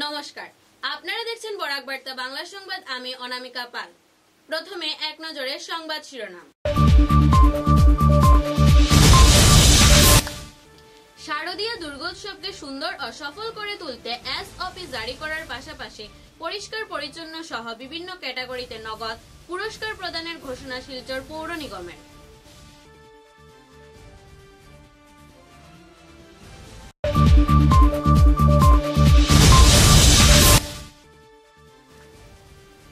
নমস্কার, আপনারা দেখছেন বরাক বার্তা বাংলা সংবাদ। আমি অনামিকা পাল। প্রথমে এক নজরে সংবাদ শিরোনাম। শারদীয় দুর্গোৎসবকে সুন্দর ও সফল করে তুলতে এসওপি জারি করার পাশাপাশি পরিষ্কার পরিচ্ছন্ন সহ বিভিন্ন ক্যাটাগরিতে নগদ পুরস্কার প্রদানের ঘোষণা শিলচর পৌর নিগমের।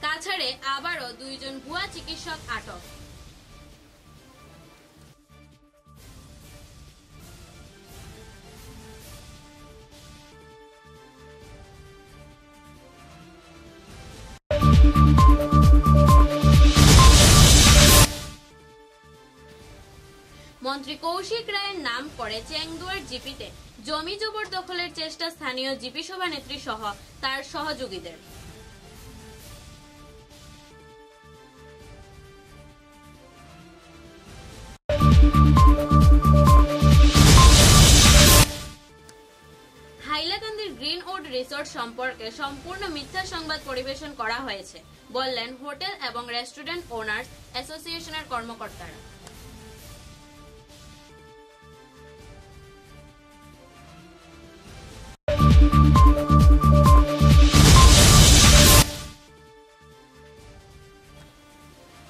কাছাড়ে আবারও 2 জন ভুয়া চিকিৎসক আটক। মন্ত্রী কৌশিক রায়ের নাম করে চেংদুয়ার জিপিতে জমি জবরদখলের চেষ্টা স্থানীয় জিপি সভানেত্রী সহ তার সহযোগীদের। হাইলাকান্দির গ্রিনউড রিসোর্ট সম্পর্কে সম্পূর্ণ মিথ্যা সংবাদ পরিবেশন করা হয়েছে বললেন হোটেল এবং রেস্টুরেন্ট ওনার্স অ্যাসোসিয়েশনের কর্মকর্তারা।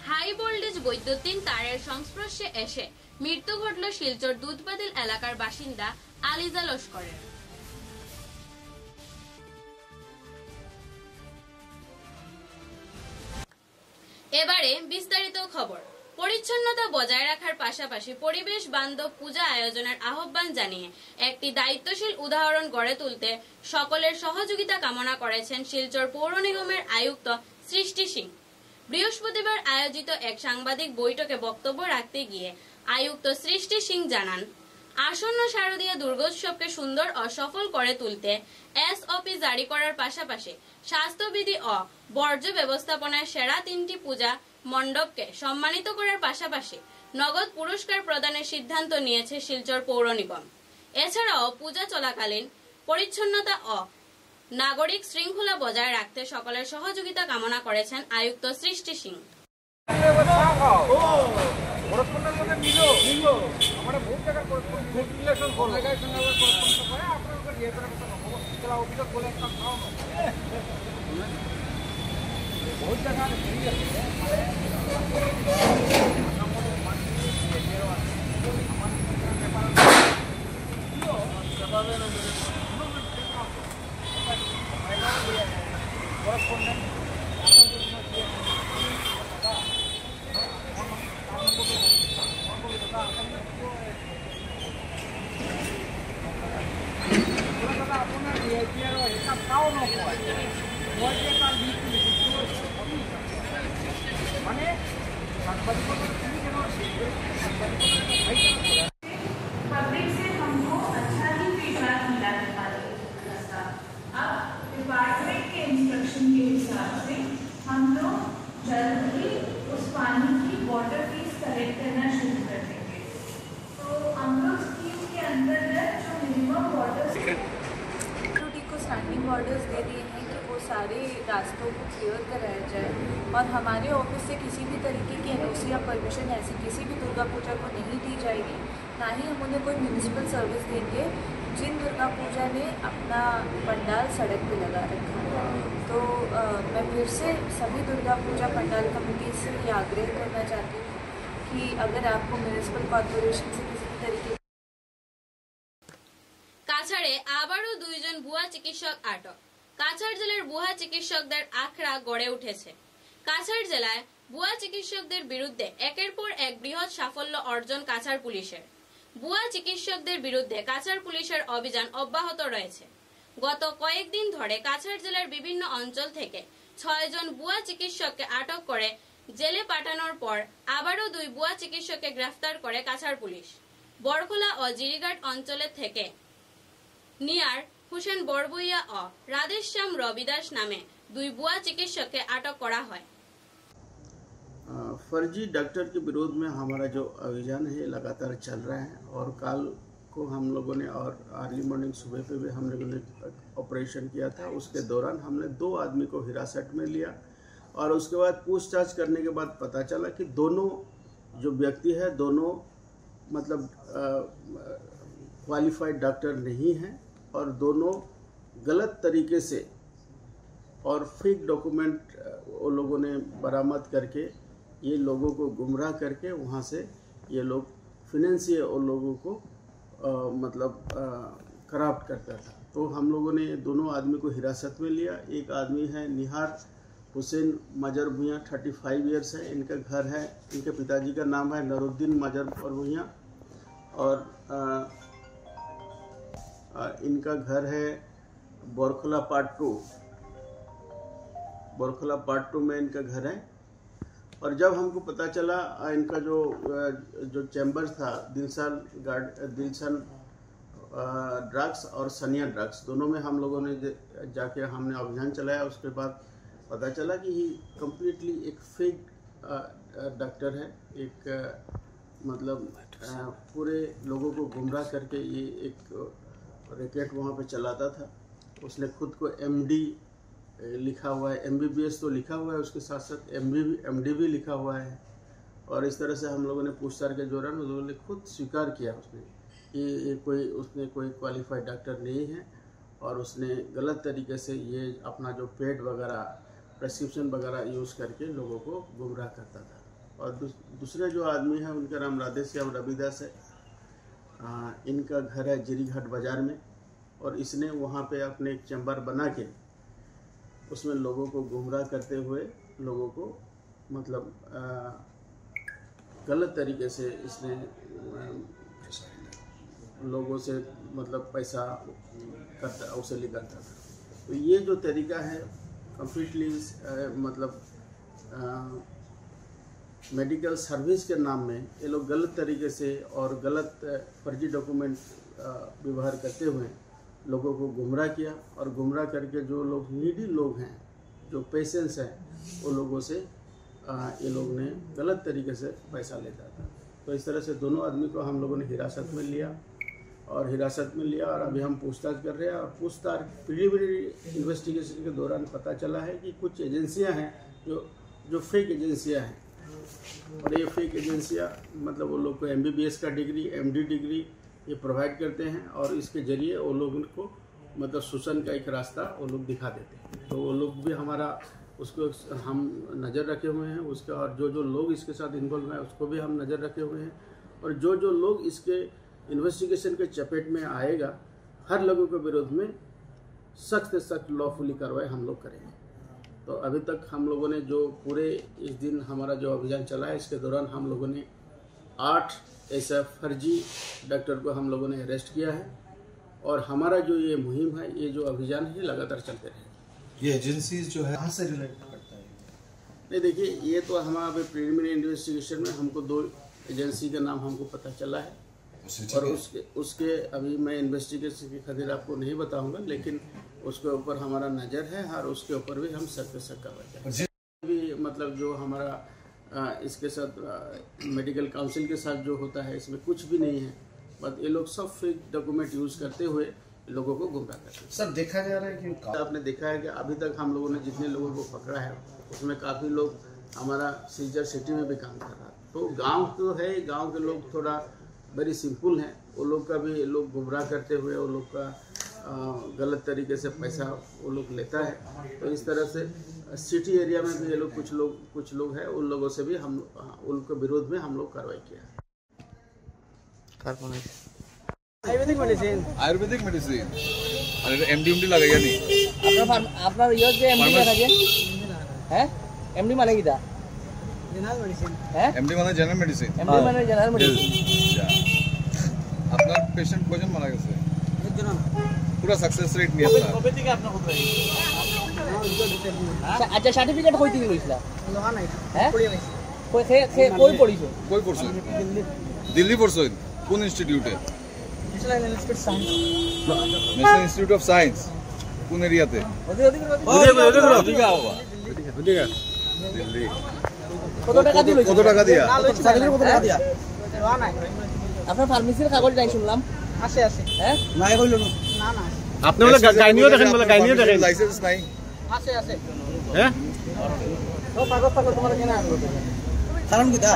হাই ভোল্টেজ বৈদ্যুতিন তারের সংস্পর্শে এসে মৃত্যু ঘটল শিলচর দুধবাদিল এলাকার বাসিন্দা আলিজা লস্করের। এবারে বিস্তারিত খবর। পরিচ্ছন্নতা বজায় রাখার পাশাপাশি পরিবেশ বান্ধব পূজা আয়োজনের আহ্বান জানিয়ে একটি দায়িত্বশীল উদাহরণ গড়ে তুলতে সকলের সহযোগিতা কামনা করেছেন শিলচর পৌর নিগমের আয়ুক্ত সৃষ্টি সিং। বৃহস্পতিবার আয়োজিত এক সাংবাদিক বৈঠকে বক্তব্য রাখতে গিয়ে আয়ুক্ত সৃষ্টি সিং জানান, আসন্ন শারদীয় দুর্গোৎসবকে সুন্দর ও সফল করে তুলতে এসওপি জারি করার পাশাপাশি স্বাস্থ্যবিধি ও বর্জ্য ব্যবস্থাপনায় সেরা 3টি পূজা মণ্ডপকে সম্মানিত করার পাশাপাশি নগদ পুরস্কার প্রদানের সিদ্ধান্ত নিয়েছে শিলচর পৌর নিগম। এছাড়াও পূজা চলাকালীন পরিচ্ছন্নতা ও নাগরিক শৃঙ্খলা বজায় রাখতে সকলের সহযোগিতা কামনা করেছেন আয়ুক্ত সৃষ্টি সিং। पब्लिक से हमको अच्छा ही फीडबैक मिला था। अब डिपार्टमेंट के इंस्ट्रक्शन के हिसाब से हम लोग जल्द ही उस पानी की वाटर फीस कलेक्ट करना शुरू कर देंगे। तो हम लोग स्कीम के अंतर्गत जो मिनिमम वाटर को स्टैंडिंग ऑर्डर्स दे दिए हैं कि वो सारे रास्तों को क्लियर कराया जाए और हमारे ऑफिस से किसी भी तरीके की एनओसी या परमिशन ऐसी किसी भी दुर्गा पूजा को नहीं दी जाएगी। ना ही हम उन्हें कोई म्यूनिसिपल सर्विस देंगे जिन दुर्गा पूजा ने अपना पंडाल सड़क पे लगा रखा है। तो मैं फिर से सभी दुर्गा पूजा पंडाल कमेटी से ये आग्रह करना चाहती हूँ कि अगर आपको म्यूनिसिपल कॉर्पोरेशन से किसी भी तरीके কাছাড়ে আবারও 2 জন ভুয়া চিকিৎসক আটক। কাছাড় জেলার ভুয়া চিকিৎসকদের আখড়া গড়ে উঠেছে। কাছাড় জেলায় ভুয়া চিকিৎসকদের বিরুদ্ধে একের পর এক বৃহৎ সাফল্য অর্জন কাছাড় পুলিশের। ভুয়া চিকিৎসকদের বিরুদ্ধে কাছাড় পুলিশের অভিযান অব্যাহত রয়েছে। গত কয়েকদিন ধরে কাছাড় জেলার বিভিন্ন অঞ্চল থেকে 6 জন ভুয়া চিকিৎসককে আটক করে জেলে পাঠানোর পর আবারও 2 ভুয়া চিকিৎসককে গ্রেফতার করে কাছাড় পুলিশ। বরখোলা ও জিরিঘাট অঞ্চলের থেকে নিয়ার হুসেন বড়বইয়া ও রাধেশ্যাম রবিদাস নামে 2 ভুয়া চিকিৎসককে আটক করা হয়। फर्जी डॉक्टर के विरोध में हमारा जो अभियान है लगातार चल रहा है और कल को हम लोगों ने और अर्ली मॉर्निंग सुबह पे भी हम लोगों ने ऑपरेशन किया था। उसके दौरान हमने 2 आदमी को हिरासत में लिया और उसके बाद पूछताछ करने के बाद पता चला कि दोनों जो व्यक्ति है दोनों मतलब क्वालिफाइड डॉक्टर नहीं हैं और दोनों गलत तरीके से और फेक डॉक्यूमेंट वो लोगों ने बरामद करके ये लोगों को गुमराह करके वहाँ से ये लोग फिनेंशियल और लोगों को करप्ट करता था। तो हम लोगों ने दोनों आदमी को हिरासत में लिया। एक आदमी है निहार हुसैन मजर भुइयाँ, 35 ईयर्स है। इनका घर है, इनके पिताजी का नाम है नरुद्दीन मजर और भुइयाँ और इनका घर है बोरखला पार्ट 2 में इनका घर है। और जब हमको पता चला इनका जो चैम्बर था दिलशन ड्रग्स और सनिया ड्रग्स दोनों में हम लोगों ने जाके हमने अभियान चलाया। उसके बाद पता चला कि ये कम्प्लीटली एक फेक डॉक्टर है। एक पूरे लोगों को गुमराह करके ये एक रैकेट वहाँ पे चलाता था। उसने खुद को MD लिखा हुआ है, MBBS तो लिखा हुआ है, उसके साथ साथ MD भी लिखा हुआ है। और इस तरह से हम लोगों ने पूछताछ के दौरान उन लोगों ने खुद स्वीकार किया उसने कि उसने कोई क्वालिफाइड डॉक्टर नहीं है और उसने गलत तरीके से ये अपना जो पेड वगैरह प्रेस्क्रिप्शन वगैरह यूज़ करके लोगों को गुमराह करता था। और दूसरे जो आदमी हैं उनका नाम राधेश्याम रविदास है। इनका घर है जिरीघाट बाज़ार में और इसने वहाँ पे अपने एक चैम्बर बना के उसमें लोगों को गुमराह करते हुए लोगों को गलत तरीके से इसने लोगों से पैसा करता वसूली करता था। तो ये जो तरीका है कम्प्लीटली मेडिकल सर्विस के नाम में ये लोग गलत तरीके से और गलत फर्जी डॉक्यूमेंट व्यवहार करते हुए लोगों को गुमराह किया और गुमराह करके जो लोग नीडी लोग हैं, जो पेशेंट्स हैं, वो लोगों से ये लोग ने गलत तरीके से पैसा लेता था। तो इस तरह से दोनों आदमी को हम लोगों ने हिरासत में लिया और अभी हम पूछताछ कर रहे हैं। और पूछताछ प्रिलिमिनरी इन्वेस्टिगेशन के दौरान पता चला है कि कुछ एजेंसियां हैं जो फेक एजेंसियां हैं और ये फेक एजेंसियां वो लोग को MBBS का डिग्री, MD डिग्री ये प्रोवाइड करते हैं और इसके ज़रिए वो लोग उनको शोषण का एक रास्ता वो लोग दिखा देते हैं। तो वो लोग भी हमारा उसको हम नज़र रखे हुए हैं उसका, और जो लोग इसके साथ इन्वॉल्व हैं उसको भी हम नज़र रखे हुए हैं। और जो लोग इसके इन्वेस्टिगेशन के चपेट में आएगा, हर लोगों के विरोध में सख्त से सख्त लॉफुली कार्रवाई हम लोग करेंगे। तो अभी तक हम लोगों ने जो पूरे इस दिन हमारा जो अभियान चला है, इसके दौरान हम लोगों ने 8 ऐसा फर्जी डॉक्टर को हम लोगों ने अरेस्ट किया है। और हमारा जो ये मुहिम है, ये जो अभियान है, लगातार चलते रहेगा। ये एजेंसीज जो है कहाँ से रिलेट करता है? नहीं, देखिए, ये तो हमारे प्रिलिमिनरी इन्वेस्टिगेशन में हमको 2 एजेंसी का नाम हमको पता चला है और उसके अभी मैं इन्वेस्टिगेशन की खातिर आपको नहीं बताऊंगा, लेकिन उसके ऊपर हमारा नज़र है और उसके ऊपर भी हम सख्त कार्रवाई करेंगे। भी जो हमारा इसके साथ मेडिकल काउंसिल के साथ जो होता है, इसमें कुछ भी नहीं है, बस ये लोग सब फेक डॉक्यूमेंट यूज़ करते हुए लोगों को गुमराह करते हैं। सर, देखा जा रहा है कि आपने देखा है कि अभी तक हम लोगों ने जितने लोगों को पकड़ा है उसमें काफ़ी लोग हमारा सीजर सिटी में भी काम कर रहा है। तो गांव तो है, गांव के लोग थोड़ा वेरी सिंपल हैं, वो लोग का भी लोग गुमराह करते हुए वो लोग का गलत तरीके से पैसा वो लोग लेता है। तो इस तरह से सिटी एरिया में भी ये लोग कुछ लोग हैं, उन लोगों से भी हम उनके विरोध में हम लोग कार्रवाई किया है। आयुर्वेदिक मेडिसिन আর এমডি লাগাইয়া নি আপনার ইয়র যে এমডি লাগে হ্যাঁ এমডি মানে কিটা জেনারেল মেডিসিন হ্যাঁ এমডি মানে জেনারেল মেডিসিন এমডি মানে জেনারেল মেডিসিন আপনার পেশেন্ট কয়জন মারা গেছে একজন পুরো সাকসেস রেট নিয়ে আপনার কবে থেকে আপনার কোথায় আচ্ছা সার্টিফিকেট কই থেকে লইছিলা লোহা নাই হ্যাঁ কই পড়িছো কই পড়ছো দিল্লি পড়ছো কোন ইনস্টিটিউটে ন্যাশনাল ইনস্টিটিউট অফ সায়েন্স কোন এরিয়াতে দিল্লি কত টাকা দিয়া আপনার ফার্মেসির কাগজ নাই শুনলাম আছে আছে হ্যাঁ নাই কইলো না না আপনি বলে গাইনিও দেখেন বলে গাইনিও দেখেন লাইসেন্স নাই আছে আছে হ্যাঁ তো কাগজ টাকা তোমার কেনা আনলো কারণ কি দা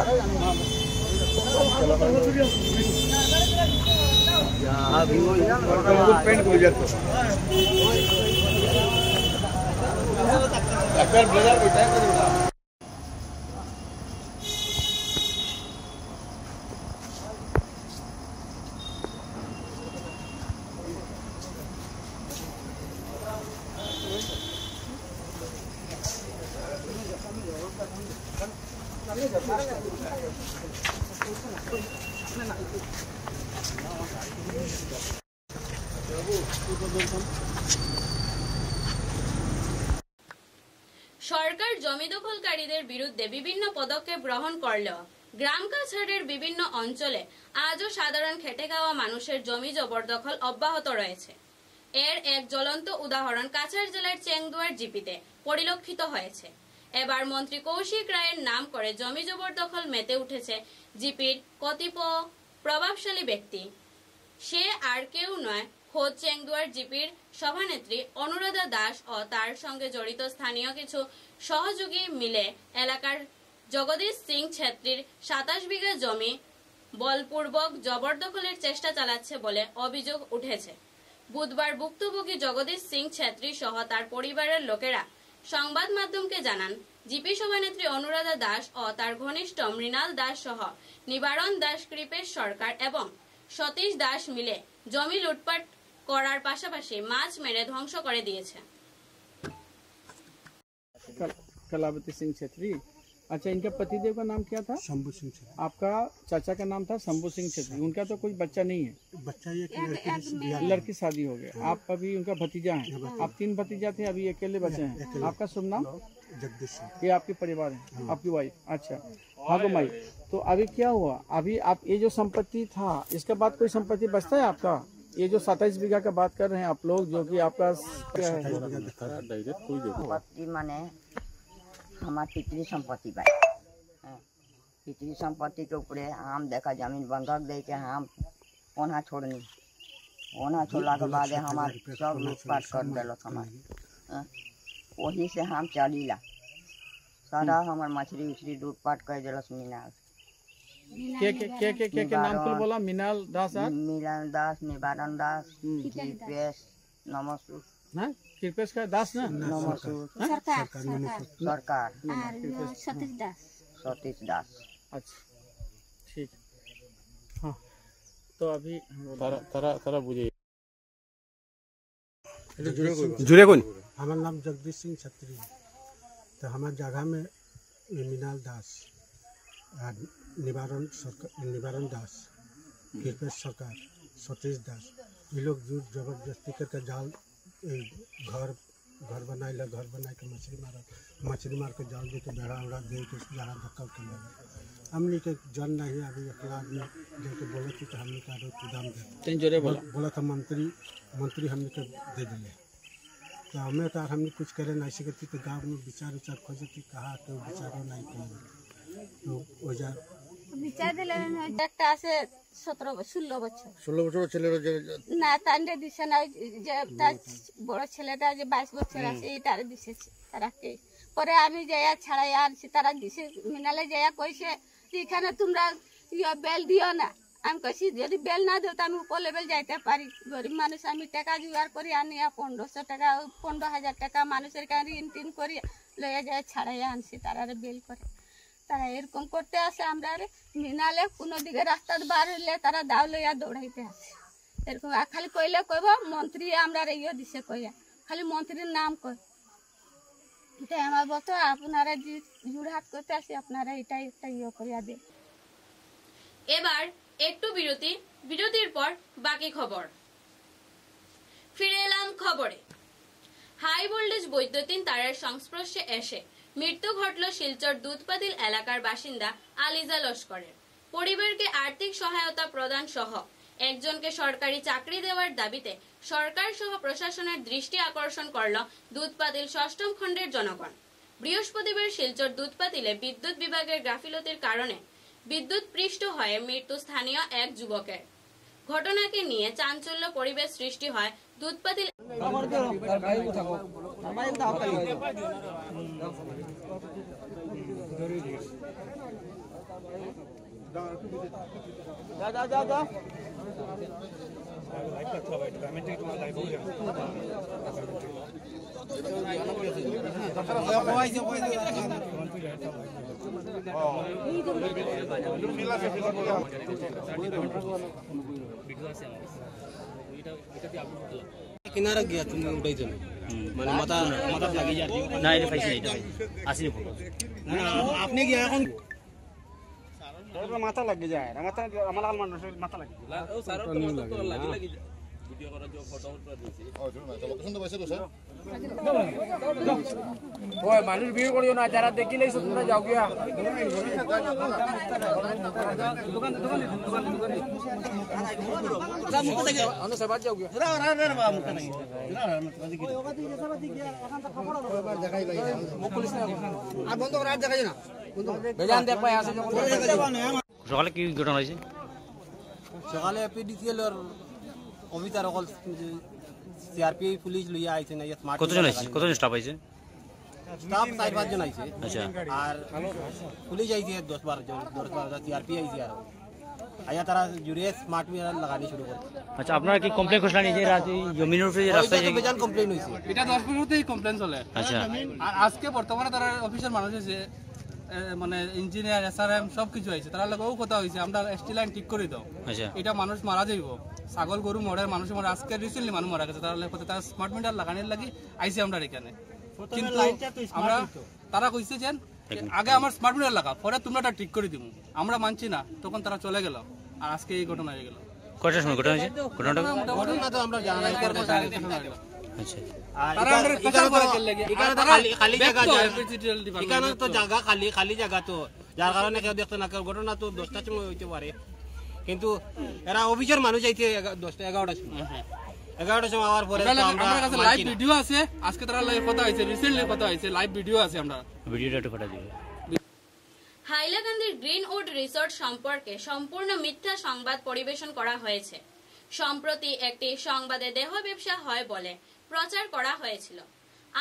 পেন্ট করে যাচ্ছে একটা ব্লেজার কইতা সরকার জমি দখলকারীদের বিরুদ্ধে বিভিন্ন পদক্ষেপ গ্রহণ করলেও গ্রাম কাছাড়ের বিভিন্ন অঞ্চলে আজও সাধারণ খেটে খাওয়া মানুষের জমি জবরদখল অব্যাহত রয়েছে। এর এক জ্বলন্ত উদাহরণ কাছাড় জেলার চেংদুয়ার জিপিতে পরিলক্ষিত হয়েছে। এবার মন্ত্রী কৌশিক রায়ের নাম করে জমি জবরদখল মেতে উঠেছে জিপির কতিপয় প্রভাবশালী ব্যক্তি। সে আর কেউ নয়, খোদ চেংদুয়ার জিপির সভানেত্রী অনুরাধা দাস ও তার সঙ্গে জড়িত স্থানীয় কিছু সহযোগী মিলে এলাকার জগদীশ সিং ছেত্রীর 27 বিঘা জমি বলপূর্বক জবরদখলের চেষ্টা চালাচ্ছে বলে অভিযোগ উঠেছে। বুধবার ভুক্তভোগী জগদীশ সিং ছেত্রী সহ তার পরিবারের লোকেরা সংবাদ মাধ্যমকে জানান, জিপি সভানেত্রী অনুরাধা দাস ও তার ঘনিষ্ঠ মৃণাল দাস সহ নিবারণ দাস, কৃপেশ সরকার এবং সতীশ দাস মিলে জমি লুটপাট করার পাশাপাশি মাছ মেরে ধ্বংস করে দিয়েছে। कलावती सिंह छेत्री। अच्छा, इनका पतिदेव का नाम क्या था? शंभू सिंह छेत्री। आपका चाचा का नाम था शंभू सिंह छेत्री। उनका तो कोई बच्चा नहीं है? बच्चा एक लड़की शादी हो गया। आप अभी उनका भतीजा है। आप 3 भतीजा थे, अभी अकेले बचे हैं। आपका शुभ नाम? जगदीश सिंह। ये आपके परिवार है, आपकी वाइफ? अच्छा हाँ गो माई। तो अभी क्या हुआ? अभी आप ये जो संपत्ति था, इसके बाद कोई संपत्ति बचता है आपका? ये जो 27 बीघा का बात कर रहे हैं आप लोग, जो कि आपका संपत्ति माने हमार पितृ संपत्ति बा। पितृ संपत्ति के ऊपर हम देखा जमीन बंधक दे के हम ओना छोड़नी। ओना छोड़ला के बाद हमार सब लूटपाट कर दिलक हमार। वही से हम चलीला सारा हमार मछली उछली लूटपाट कर दिलक। मीनाल के नाम कुल बोला? मीनाल दास, मीनाल दास, निवारण दास, कृपेश, नमसूर। हाँ, कृपेश का दास ना? नमसूर सरकार, सतीश दास। अच्छा ठीक। हाँ तो अभी तारा बुझे जुड़े कौन? हमारा नाम जगदीश सिंह छत्री। तो हमारे जगह में मीनाल दास, निवारण दास, कृपेश सरकार, सतीश दास, ये लोग जो जबरदस्ती करके जाल घर बना के मछली मार के जाल दे के बेड़ा उड़ा दे के जरा धक्का कर हमने के जन नहीं। अभी अखबार में दे के बोले थी तो हमने का दाम दे बोला था मंत्री हमने के दे दिले। तो हमें तो हमने कुछ करे नहीं सकती। तो गाँव में विचार खोजे थी, कहा तो विचारों नहीं किया। तो वजह বিচার দিলেন একটা আছে 16 বছর ছেলের না তান্ডে দিছে না, যে তার বড় ছেলেটা যে 22 বছর আছে এটারে দিছে তারাকে। পরে আমি যাইয়া ছাড়াই আনছি, তারা দিছে। মিনালে যাইয়া কইছে এখানে তোমরা বেল দিও না। আমি কইছি যদি বেল না দিও তো আমি উপর লেভেল যাইতে পারি। গরিব মানুষ, আমি টাকা জোগাড় করি আনি 1500 টাকা 15,000 টাকা মানুষের কাছে ঋণ টিন করি লইয়া যায় ছাড়াই আনছি। তারারে বেল করে তারা এরকম করতে আসে। আমরা মিনালে কোনো দিকে রাস্তার বার হইলে তারা দাও লইয়া দৌড়াইতে আসে। এরকম খালি কইলে কইব মন্ত্রী আমরা ইয়ে দিছে কইয়া, খালি মন্ত্রীর নাম কই। এটা আমার বলতো আপনারা যে জুড়হাট করতে আসে আপনারা এটাই একটা ইয়ে করিয়া দেন। এবার একটু বিরতির পর বাকি খবর। ফিরে এলাম খবরে। হাই ভোল্টেজ বৈদ্যুতিন তারের সংস্পর্শে এসে মৃত্যু ঘটল শিলচর দুধপাতিল এলাকার বাসিন্দা আলিজা লস্করের। পরিবারকে আর্থিক সহায়তা প্রদান সহ একজনকে সরকারি চাকরি দেওয়ার দাবিতে সরকার সহ প্রশাসনের দৃষ্টি আকর্ষণ করল দুধপাতিল 6ম খণ্ডের জনগণ। বৃহস্পতিবার শিলচর দুধপাতিলে বিদ্যুৎ বিভাগের গাফিলতির কারণে বিদ্যুৎ পৃষ্ঠ হয়ে মৃত্যু স্থানীয় এক যুবকের। ঘটনাকে নিয়ে চাঞ্চল্য পরিবেশ সৃষ্টি হয় দুধপাতিল किनारा गया तुम उठाई चलो মানে মাথা মাথা লাগি যাচ্ছে না এটা পাইছে এটা আসেনি ফটো না আপনি কি এখন মাথা লাগি যায় না মাথা আমার মানুষের মাথা লাগি ও স্যার তো লাগি ভিডিও করার যে ফটো পুরো দিয়েছি ও লোকেশন তো পাইছে তো স্যার ওই মানুষ ভিড় করিও না যারা দেখিলেই সব তোমরা যাও গিয়া দোকান যা মুখ থেকে অন্য সবাই যাও গিয়া রা বাবা মুখ নাই দেখাই ভাই মুখ পুলিশ না আর বন্ধ করে আর দেখাই না বন্ধ বেজান দেখ ভাই আসে সকালে কি ঘটনা হইছে সকালে পিডিসিএল এর অফিসার অকল সিআরপি পুলিশ লইয়া আইছে না স্মার্ট কতজন স্টাফ আইছে স্টাফ 4-5 জন আইছে আচ্ছা আর পুলিশ আইছে 10-12 জন সিআরপি আইছে আর আয়া তারা জুড়ে স্মার্ট মিটার লাগানি শুরু করে আচ্ছা আপনারা কি কমপ্লেইন করছেন এই যে রাতে জমিনের উপরে রাস্তায় যে বেজান কমপ্লেইন হইছে এটা 10 মিনিটেই কমপ্লেইন চলে আচ্ছা আর আজকে বর্তমানে তারা অফিসার মানুষ আছে মানে ইঞ্জিনিয়ার এসআরএম সব কিছু আইছে তারা লগেও কথা হইছে আমরা এসটি লাইন ঠিক করে দাও আচ্ছা এটা মানুষ মারা যাইবো ছাগল গরু মরে মানুষ মরে আজকে রিসেন্টলি মানুষ মারা গেছে তারা কথা তারা স্মার্ট মিটার লাগানোর লাগি আইছে আমরা এখানে কিন্তু আমরা তারা কইছে যে আগে আমার স্মার্ট মিটার লাগা পরে তোমরা ঠিক করে দিমু আমরা মানছি না তখন তারা চলে গেল আর আজকে এই ঘটনা হয়ে গেল কয়টার সময় ঘটনা হয়েছে ঘটনা তো আমরা জানা নাই আচ্ছা তারা আমরা প্রচার করে লাগে এখানে খালি জায়গা এখানে তো জায়গা খালি জায়গা তো যার কারণে কেউ দেখতে না কেউ ঘটনা তো 10টার সময় হইতে পারে কিন্তু এরা অফিসার মানুষ আইছে 10-11টার সময় 11টার সময় আওয়ার পরে আমার কাছে লাইভ ভিডিও আছে আজকে তারা লাইভ কথা হইছে রিসেন্টলি কথা হইছে লাইভ ভিডিও আছে আমরা ভিডিওটা একটু পাঠা দিই হাইলাকান্দির গ্রিনউড রিসোর্ট সম্পর্কে সম্পূর্ণ মিথ্যা সংবাদ পরিবেশন করা হয়েছে সম্প্রতি একটি সংবাদে দেহ ব্যবসা হয় বলে প্রচার করা হয়েছিল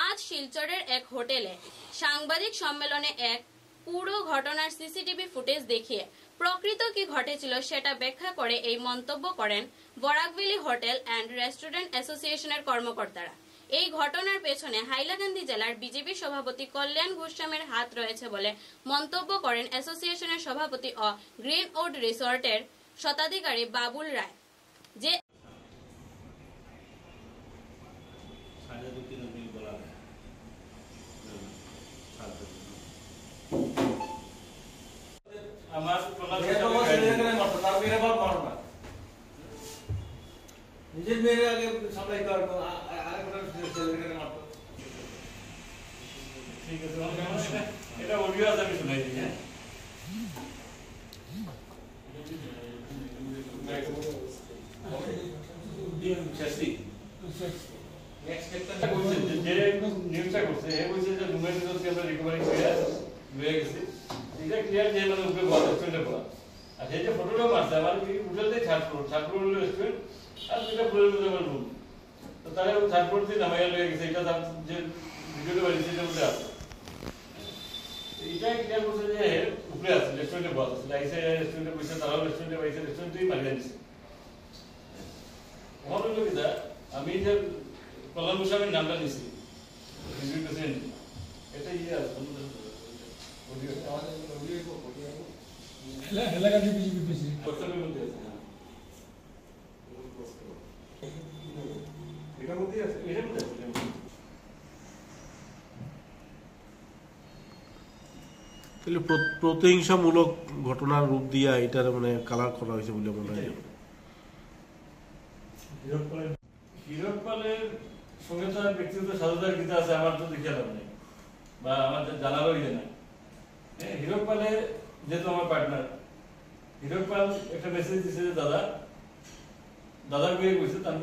আজ শিলচরের এক হোটেলে সাংবাদিক সম্মেলনে এক পুরো ঘটনার সিসিটিভি ফুটেজ দেখিয়ে প্রকৃত কি ঘটেছিল সেটা ব্যাখ্যা করে এই মন্তব্য করেন বরাকভেলি হোটেল অ্যান্ড রেস্টুরেন্ট অ্যাসোসিয়েশনের কর্মকর্তারা এই ঘটনার পেছনে হাইলাকান্দি জেলার বিজেপি সভাপতি কল্যাণ ঘোষামের হাত রয়েছে বলে মন্তব্য করেন অ্যাসোসিয়েশনের সভাপতি ও গ্রিনউড রিসোর্টের শতাধিকারী বাবুল রায় যে নিজের মেয়ের আগে সামলাই কর ঠিক আছে এটা অডিও আছে আমি শুনাই দিই হ্যাঁ নেক্সট একটা কোশ্চেন যে নিউজটা করছে এ বলছে যে মুম্বাই থেকে আমরা রিকভারি করে হয়ে গেছে এটা ক্লিয়ার যে মানে উপরে বড় স্টুডেন্ট পড়া আর এই যে ফটোটা মারছে আমার কি উঠলতে ছাত্র হলো স্টুডেন্ট আর এটা পুরো লেভেল রুম তো তাহলে ছাত্র দিন নামাইয়া হয়ে গেছে এটা যে ভিডিওটা বানিয়েছে এটা উপরে আছে এটা ক্লিয়ার করছে যে উপরে আছে রেস্টুরেন্টে বড় আছে লাইসে রেস্টুরেন্টে বসে তারাও রেস্টুরেন্টে বসে রেস্টুরেন্টেই মারিয়ে দিছে আমার লোক এটা আমি যে কল্যাণ গোস্বামীর নামটা নিছি এটা ইয়ে আছে এলাকাতে বিজেপি বেশি প্রথমের মধ্যে আছে এটার মধ্যে আছে এটার মধ্যে আছে তাহলে প্রতিহিংসামূলক ঘটনার রূপ দিয়া এটার মানে কালার করা হয়েছে বলে মনে হয় হিরোপালের সঙ্গে তো ব্যক্তিগত সাধুতার গীতা আছে আমার তো দেখে লাভ নেই বা আমার জানারও ইয়ে নাই হিরোপালে যেহেতু আমার পার্টনার হিরোপাল একটা মেসেজ দিছে যে দাদার বিয়ে কইছে তার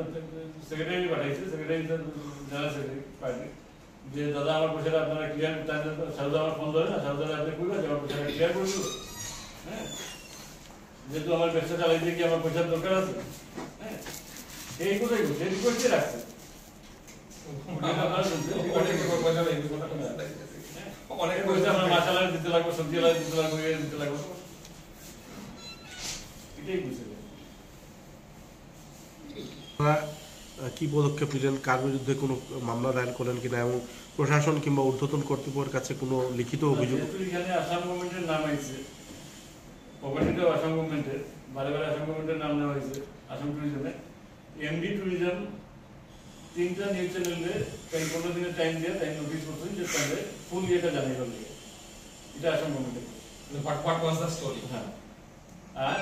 সেক্রেটারি পাঠাইছে সেক্রেটারি জেনারেল সেক্রেটারি পার্টি যে দাদা আমার পয়সাটা আপনারা ক্লিয়ার সাধুদা আমার ফোন ধরে না সাধুদা আপনি কইবেন যে আমার পয়সাটা ক্লিয়ার করে দিল হ্যাঁ যেহেতু আমার ব্যবসা চালাইতে কি আমার পয়সার দরকার আছে, হ্যাঁ এই কথাই বলছে, রিকোয়েস্টে রাখছে অনেকে বলছে আমার মাছ আলাদা দিতে লাগবে, সবজি আলাদা দিতে লাগবে, দিতে লাগবে, এটাই বুঝে। কি পদক্ষেপ নিলেন, কার বিরুদ্ধে কোনো মামলা দায়ের করলেন কিনা এবং প্রশাসন কিংবা ঊর্ধ্বতন কর্তৃপক্ষের কাছে কোনো লিখিত অভিযোগ? এখানে আসাম গভর্নমেন্টের নাম আইছে, প্রপার্টিটাও আসাম গভর্নমেন্টের, বারে বারে আসাম গভর্নমেন্টের নাম নেওয়া হয়েছে আসাম ট্যুরিজমে। এমডি ট্যুরিজম 3টা নিউজ চ্যানেলে 15 দিনের টাইম দিয়ে তাই নোটিশ করছেন যে তাদের ফুল ইয়েটা জানিয়ে গেল, এটা আসাম গভর্নমেন্টের। হ্যাঁ, আর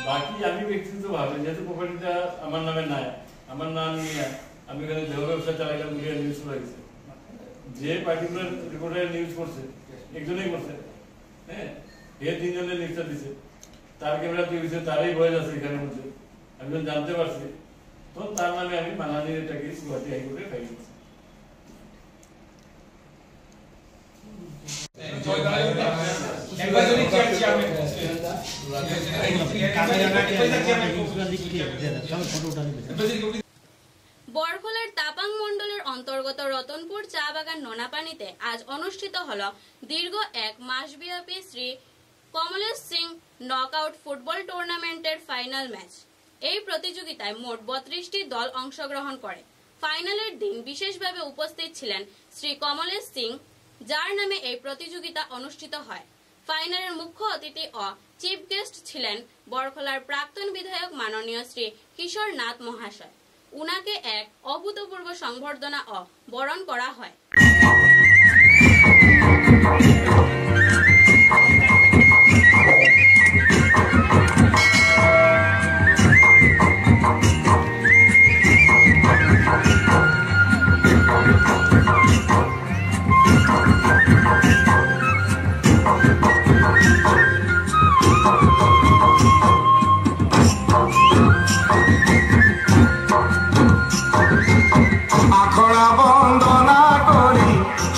বাকি আমি ব্যক্তিগতভাবে যেহেতু প্রপার্টিটা আমার নামে নাই, আমার নাম নিয়ে আমি এখানে দেহ ব্যবসা চালাইলাম, মিডিয়া নিউজ করেছে, যে পার্টিকুলার রিপোর্টার নিউজ করছে একজনেই করছে, হ্যাঁ এ 3 জনের নিউজটা দিছে, তার ক্যামেরা দিয়েছে, তারই ভয়েস আছে এখানে মধ্যে, আমি যখন জানতে পারছি তো তার নামে আমি মানহানির একটা কেস গুয়াহাটি হাইকোর্টে ফাইল করছি। বরখোলার তাপাং মন্ডলের অন্তর্গত রতনপুর চা বাগান নোনাপানিতে আজ অনুষ্ঠিত হল দীর্ঘ 1 মাসব্যাপী শ্রী কমলেশ সিং নকআউট ফুটবল টুর্নামেন্টের ফাইনাল ম্যাচ। এই প্রতিযোগিতায় মোট 32টি দল অংশগ্রহণ করে। ফাইনালের দিন বিশেষভাবে উপস্থিত ছিলেন শ্রী কমলেশ সিং, যার নামে এই প্রতিযোগিতা অনুষ্ঠিত হয়। ফাইনালের মুখ্য অতিথি ও চিফ গেস্ট ছিলেন বরখোলার প্রাক্তন বিধায়ক মাননীয় শ্রী কিশোর নাথ মহাশয়। উনাকে এক অভূতপূর্ব সংবর্ধনা ও বরণ করা হয়।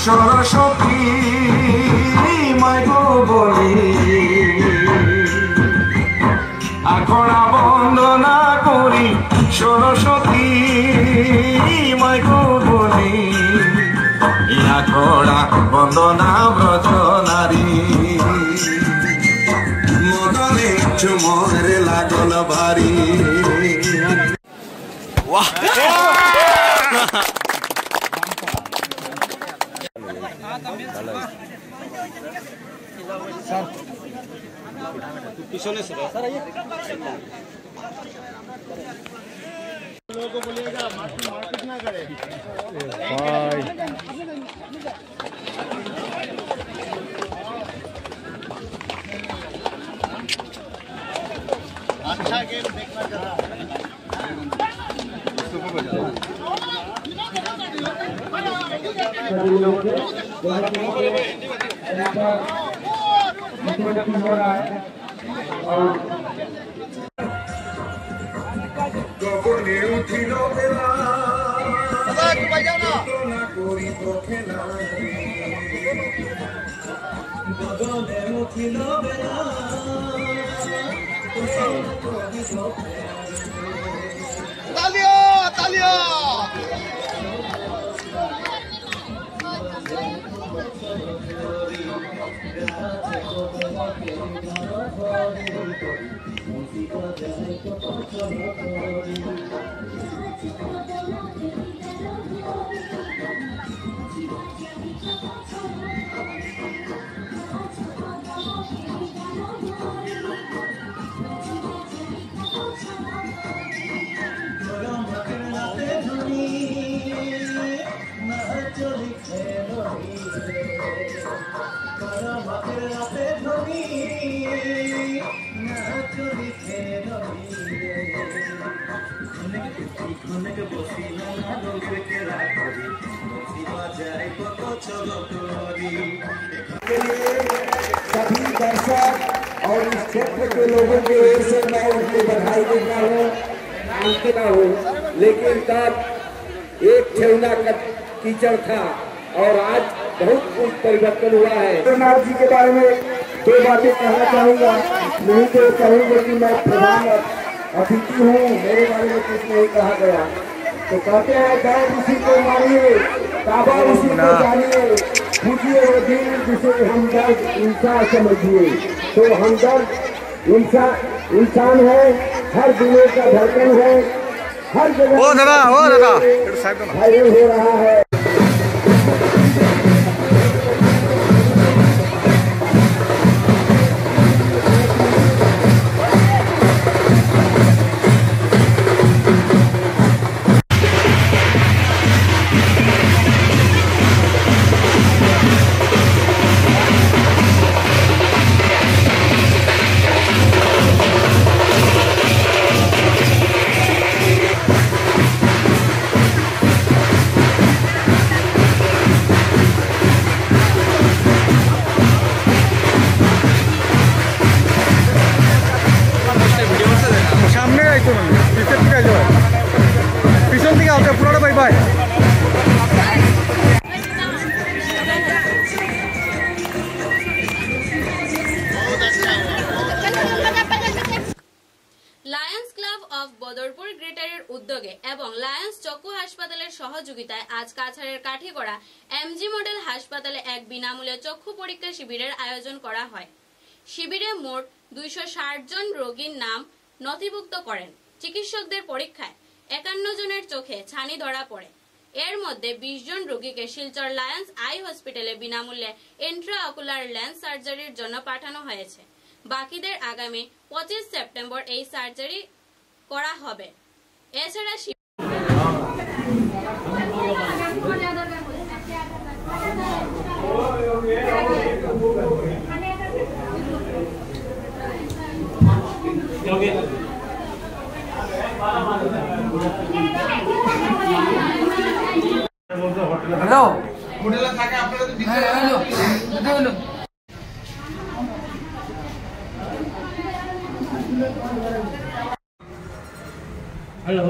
সরস্বতী মাইগো বলি, আখড়া বন্দনা করি সরস্বতী মাইগো বলি, আখড়া বন্দনা ব্রজ নারী, মদনে চুমরে লাগল ভারী। পিছনে স্যার আइए लोगों को बोलिएगा मार्केट ना करे भाई। अच्छा गेम देखना जरा हो रहा है গগনে উঠিল বেলা না করিব খেলা, গগনে উঠিল বেলা তালিয়া তালিয়া सभी दर्शक और इस क्षेत्र के लोगों की ओर से मैं उनको बधाई देता हूँ, मानता हूँ। लेकिन तब एक ठेवना का कीचड़ था और आज बहुत कुछ परिवर्तन हुआ है। नाथ जी के बारे में दो बातें कहना चाहूँगा, नहीं तो कहेंगे कि मैं प्रधान अतिथि हूँ, मेरे बारे में कुछ नहीं कहा गया। तो कहते हैं दर्द उसी को मानिए, काबा उसी को जानिए, पूछिए वो दिन जिसे हमदर्द इंसान समझिए। तो हमदर्द इंसान है, हर दिनों का धड़कन है, हर जगह वायरल हो रहा है। লায়ন্স ক্লাব অফ বদরপুর গ্রেটারের উদ্যোগে এবং লায়ন্স চক্ষু হাসপাতালের সহযোগিতায় আজ কাছাড়ের কাঠিগড়া এমজি মডেল হাসপাতালে এক বিনামূল্যে চক্ষু পরীক্ষা শিবিরের আয়োজন করা হয়। শিবিরে মোট 260 জন রোগীর নাম নথিভুক্ত করেন। চিকিৎসকদের পরীক্ষায় 51 জনের চোখে ছানি ধরা পড়ে। এর মধ্যে 20 জন রোগীকে শিলচর লায়ন্স আই হসপিটালে বিনামূল্যে ইন্ট্রাঅকুলার লেন্স সার্জারির জন্য পাঠানো হয়েছে। বাকিদের আগামী 25 সেপ্টেম্বর এই সার্জারি করা হবে। এছাড়া হ্যালো হোটেলে থাকে আপনারা তো হ্যালো हेलो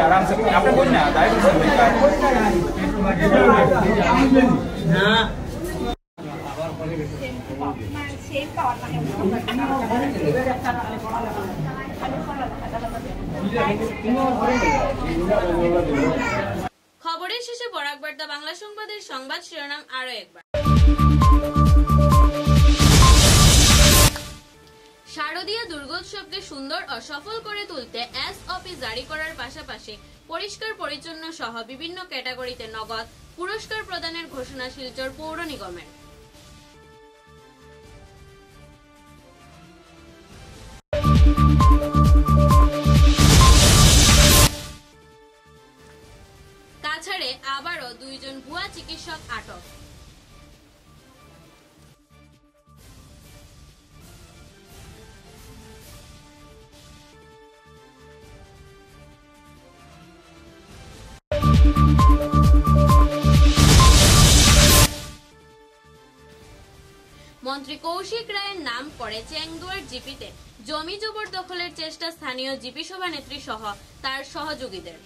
आराम से आपने बोल ना খবরের শেষে বরাক বার্তা বাংলা সংবাদের সংবাদ শিরোনাম আরো একবার। শারদীয় দুর্গোৎসবকে সুন্দর ও সফল করে তুলতে এসওপি জারি করার পাশাপাশি পরিষ্কার পরিচ্ছন্ন সহ বিভিন্ন ক্যাটাগরিতে নগদ পুরস্কার প্রদানের ঘোষণা শিলচর পৌর নিগমের। কাছাড়ে আবারও 2 জন ভুয়া চিকিৎসক আটক। মন্ত্রী কৌশিক রায়ের নাম করে চেংদুয়ার জিপিতে জমি জবরদখলের চেষ্টা স্থানীয় জিপি সভানেত্রী সহ তার সহযোগীদের।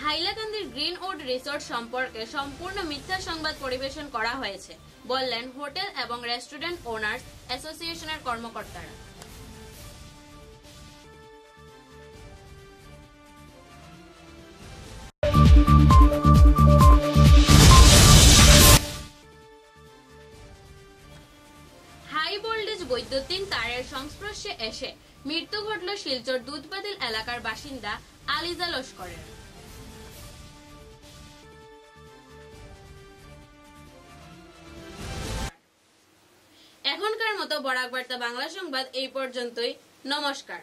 হাইলাকান্দির গ্রিনউড রিসোর্ট সম্পর্কে সম্পূর্ণ মিথ্যা সংবাদ পরিবেশন করা হয়েছে বললেন হোটেল এবং রেস্টুরেন্ট ওনার্স অ্যাসোসিয়েশনের কর্মকর্তারা। হাই ভোল্টেজ বৈদ্যুতিন তারের সংস্পর্শে এসে মৃত্যু ঘটল শিলচর দুধবাদিল এলাকার বাসিন্দা আলিজা লস্করের। এখনকার মতো বরাক বার্তা বাংলা সংবাদ এই পর্যন্তই। নমস্কার।